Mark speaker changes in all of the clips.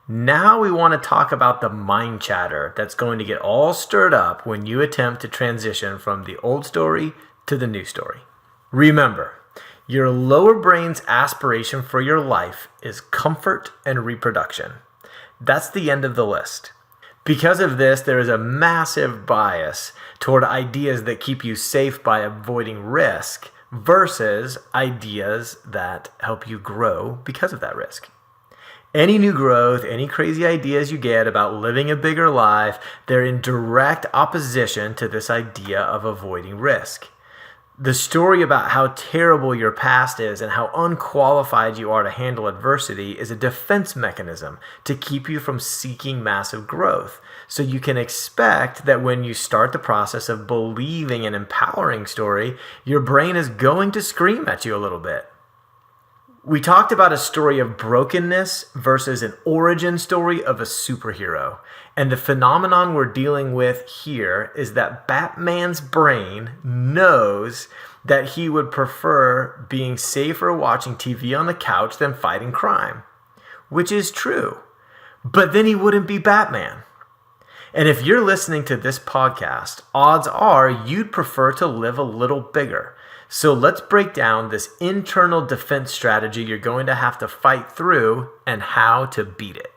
Speaker 1: Now we want to talk about the mind chatter that's going to get all stirred up when you attempt to transition from the old story to the new story. Remember, your lower brain's aspiration for your life is comfort and reproduction. That's the end of the list. Because of this, there is a massive bias toward ideas that keep you safe by avoiding risk versus ideas that help you grow because of that risk. Any new growth, any crazy ideas you get about living a bigger life, they're in direct opposition to this idea of avoiding risk. The story about how terrible your past is and how unqualified you are to handle adversity is a defense mechanism to keep you from seeking massive growth. So you can expect that when you start the process of believing an empowering story, your brain is going to scream at you a little bit. We talked about a story of brokenness versus an origin story of a superhero. And the phenomenon we're dealing with here is that Batman's brain knows that he would prefer being safer watching TV on the couch than fighting crime, which is true. But then he wouldn't be Batman. And if you're listening to this podcast, odds are you'd prefer to live a little bigger. So let's break down this internal defense strategy you're going to have to fight through and how to beat it.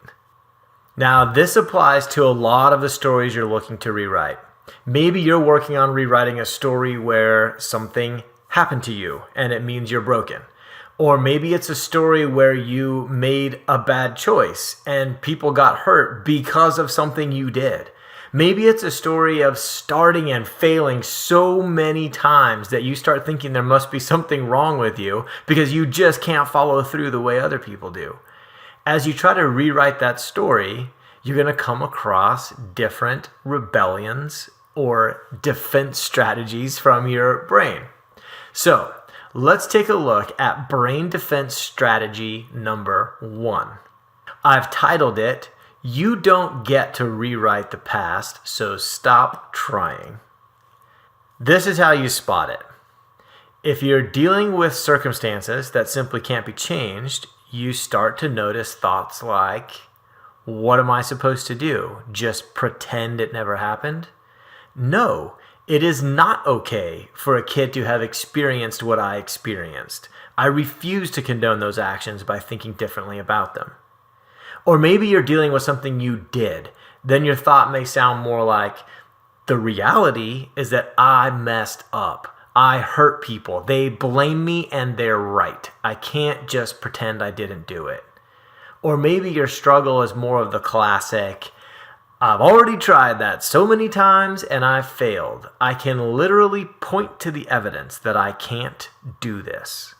Speaker 1: Now, this applies to a lot of the stories you're looking to rewrite. Maybe you're working on rewriting a story where something happened to you and it means you're broken. Or maybe it's a story where you made a bad choice and people got hurt because of something you did. Maybe it's a story of starting and failing so many times that you start thinking there must be something wrong with you because you just can't follow through the way other people do. As you try to rewrite that story, you're going to come across different rebellions or defense strategies from your brain. So let's take a look at brain defense strategy number 1. I've titled it, "You don't get to rewrite the past, so stop trying." This is how you spot it. If you're dealing with circumstances that simply can't be changed, you start to notice thoughts like, what am I supposed to do? Just pretend it never happened? No, it is not okay for a kid to have experienced what I experienced. I refuse to condone those actions by thinking differently about them. Or maybe you're dealing with something you did. Then your thought may sound more like, the reality is that I messed up. I hurt people. They blame me and they're right. I can't just pretend I didn't do it. Or maybe your struggle is more of the classic, I've already tried that so many times and I failed. I can literally point to the evidence that I can't do this.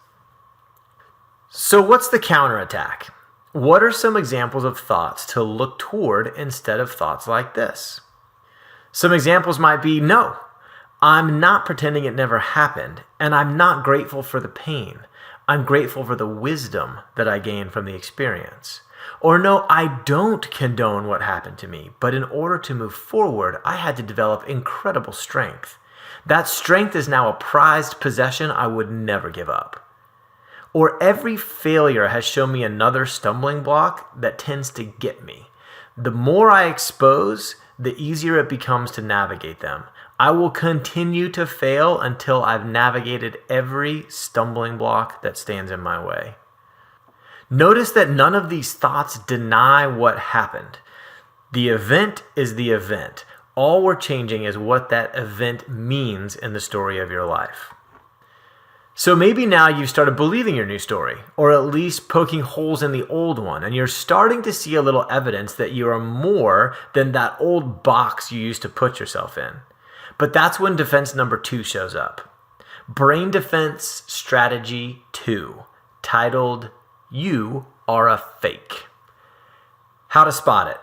Speaker 1: So what's the counterattack? What are some examples of thoughts to look toward instead of thoughts like this? Some examples might be, no, I'm not pretending it never happened, and I'm not grateful for the pain. I'm grateful for the wisdom that I gained from the experience. Or no, I don't condone what happened to me, but in order to move forward, I had to develop incredible strength. That strength is now a prized possession I would never give up. Or every failure has shown me another stumbling block that tends to get me. The more I expose, the easier it becomes to navigate them. I will continue to fail until I've navigated every stumbling block that stands in my way. Notice that none of these thoughts deny what happened. The event is the event. All we're changing is what that event means in the story of your life. So maybe now you've started believing your new story, or at least poking holes in the old one, and you're starting to see a little evidence that you are more than that old box you used to put yourself in. But that's when defense number 2 shows up. Brain defense strategy 2, titled, "You are a fake." How to spot it.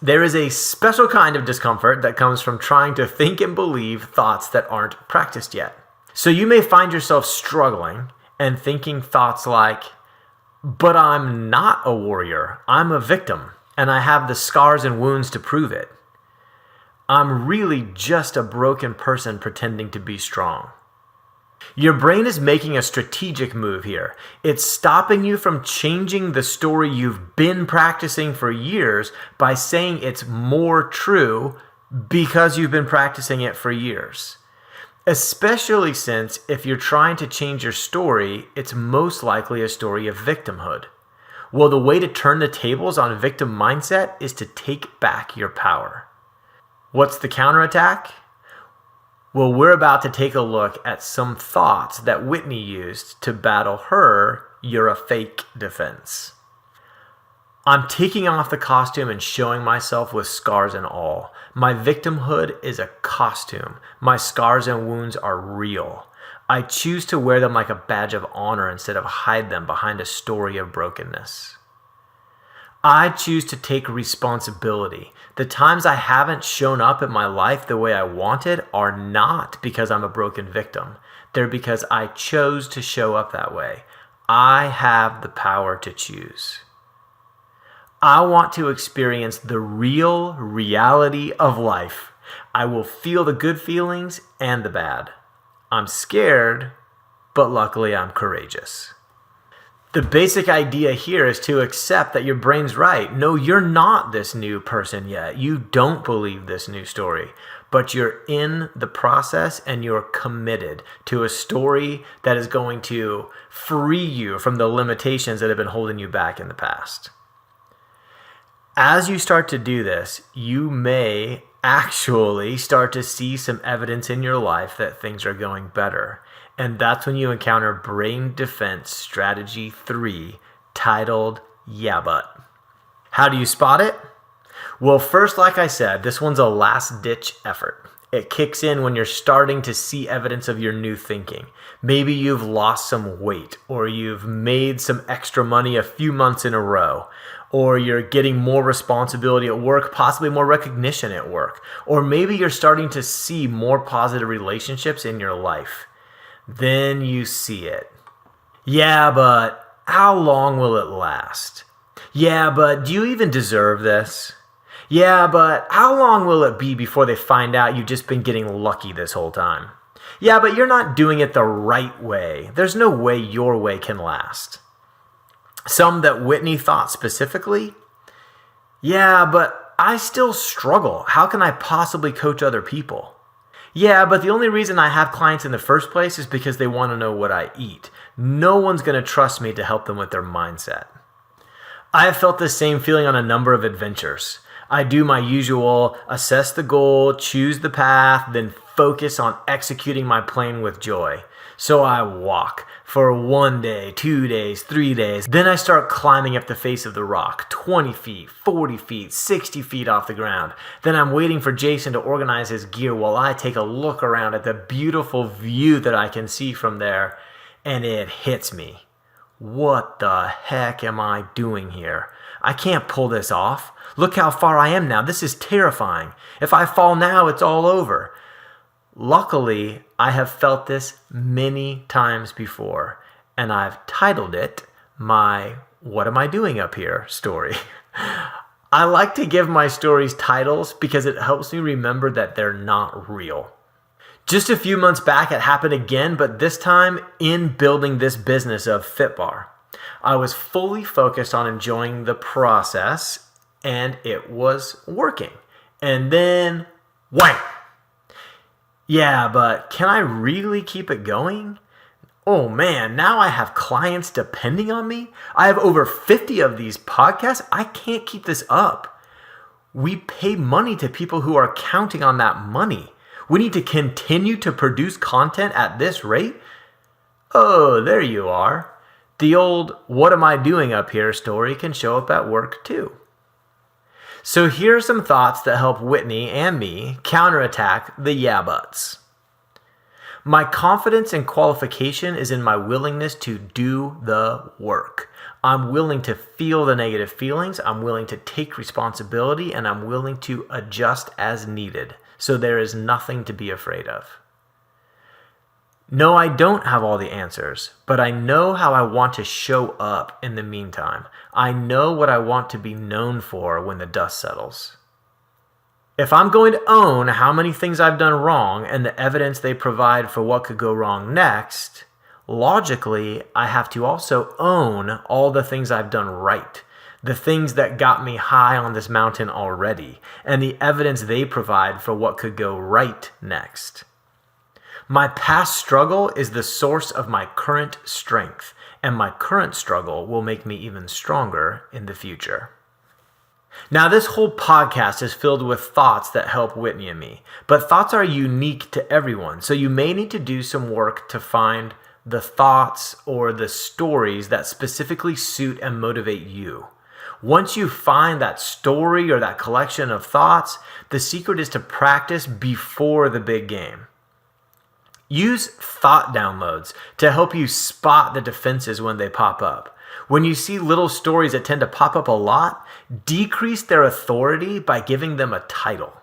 Speaker 1: There is a special kind of discomfort that comes from trying to think and believe thoughts that aren't practiced yet. So you may find yourself struggling and thinking thoughts like, but I'm not a warrior. I'm a victim, and I have the scars and wounds to prove it. I'm really just a broken person pretending to be strong. Your brain is making a strategic move here. It's stopping you from changing the story you've been practicing for years by saying it's more true because you've been practicing it for years. Especially since if you're trying to change your story, it's most likely a story of victimhood. Well, the way to turn the tables on victim mindset is to take back your power. What's the counterattack? Well, we're about to take a look at some thoughts that Whitney used to battle her "you're a fake" defense. I'm taking off the costume and showing myself with scars and all. My victimhood is a costume. My scars and wounds are real. I choose to wear them like a badge of honor instead of hide them behind a story of brokenness. I choose to take responsibility. The times I haven't shown up in my life the way I wanted are not because I'm a broken victim. They're because I chose to show up that way. I have the power to choose. I want to experience the real reality of life. I will feel the good feelings and the bad. I'm scared, but luckily I'm courageous. The basic idea here is to accept that your brain's right. No, you're not this new person yet. You don't believe this new story, but you're in the process and you're committed to a story that is going to free you from the limitations that have been holding you back in the past. As you start to do this, you may actually start to see some evidence in your life that things are going better. And that's when you encounter Brain Defense Strategy 3, titled "Yeah But." How do you spot it? Well, first, like I said, this one's a last-ditch effort. It kicks in when you're starting to see evidence of your new thinking. Maybe you've lost some weight, or you've made some extra money a few months in a row, or you're getting more responsibility at work, possibly more recognition at work, or maybe you're starting to see more positive relationships in your life. Then you see it. Yeah, but how long will it last? Yeah, but do you even deserve this? Yeah, but how long will it be before they find out you've just been getting lucky this whole time? Yeah, but you're not doing it the right way. There's no way your way can last. Some that Whitney thought specifically. Yeah, but I still struggle. How can I possibly coach other people? Yeah, but the only reason I have clients in the first place is because they want to know what I eat. No one's going to trust me to help them with their mindset. I have felt the same feeling on a number of adventures. I do my usual assess the goal, choose the path, then focus on executing my plan with joy. So I walk for 1 day, 2 days, 3 days. Then I start climbing up the face of the rock, 20 feet, 40 feet, 60 feet off the ground. Then I'm waiting for Jason to organize his gear while I take a look around at the beautiful view that I can see from there. And it hits me. What the heck am I doing here? I can't pull this off. Look how far I am now. This is terrifying. If I fall now, it's all over. Luckily, I have felt this many times before, and I've titled it my "What Am I Doing Up Here" story. I like to give my stories titles because it helps me remember that they're not real. Just a few months back, it happened again, but this time in building this business of FitBar. I was fully focused on enjoying the process, and it was working. And then, wham! Yeah, but can I really keep it going? Oh man, now I have clients depending on me. I have over 50 of these podcasts. I can't keep this up. We pay money to people who are counting on that money. We need to continue to produce content at this rate? Oh, there you are. The old "what am I doing up here" story can show up at work too. So here are some thoughts that help Whitney and me counterattack the "yeah buts." My confidence and qualification is in my willingness to do the work. I'm willing to feel the negative feelings, I'm willing to take responsibility, and I'm willing to adjust as needed. So there is nothing to be afraid of. No, I don't have all the answers, but I know how I want to show up in the meantime. I know what I want to be known for when the dust settles. If I'm going to own how many things I've done wrong and the evidence they provide for what could go wrong next, logically, I have to also own all the things I've done right, the things that got me high on this mountain already, and the evidence they provide for what could go right next. My past struggle is the source of my current strength, and my current struggle will make me even stronger in the future. Now, this whole podcast is filled with thoughts that help Whitney and me, but thoughts are unique to everyone, so you may need to do some work to find the thoughts or the stories that specifically suit and motivate you. Once you find that story or that collection of thoughts, the secret is to practice before the big game. Use thought downloads to help you spot the defenses when they pop up. When you see little stories that tend to pop up a lot, decrease their authority by giving them a title.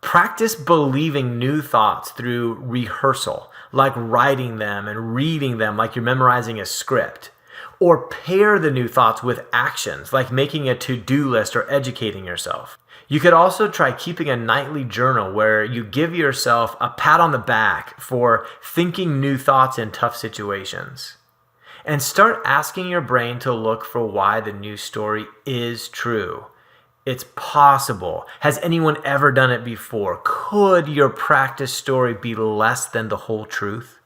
Speaker 1: Practice believing new thoughts through rehearsal, like writing them and reading them like you're memorizing a script. Or pair the new thoughts with actions, like making a to-do list or educating yourself. You could also try keeping a nightly journal where you give yourself a pat on the back for thinking new thoughts in tough situations. And start asking your brain to look for why the new story is true. It's possible. Has anyone ever done it before? Could your practice story be less than the whole truth?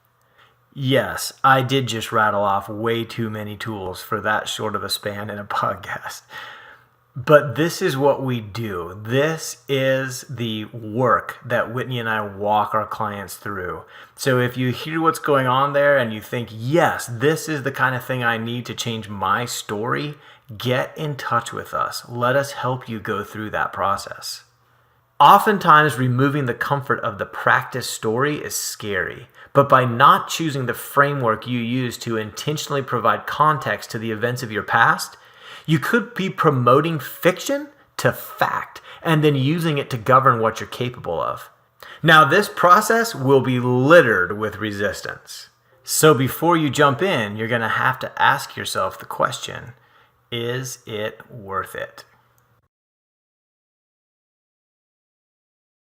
Speaker 1: Yes, I did just rattle off way too many tools for that short of a span in a podcast. But this is what we do. This is the work that Whitney and I walk our clients through. So if you hear what's going on there and you think, yes, this is the kind of thing I need to change my story, get in touch with us. Let us help you go through that process. Oftentimes, removing the comfort of the practice story is scary. But by not choosing the framework you use to intentionally provide context to the events of your past, you could be promoting fiction to fact and then using it to govern what you're capable of. Now, this process will be littered with resistance. So before you jump in, you're going to have to ask yourself the question, is it worth it?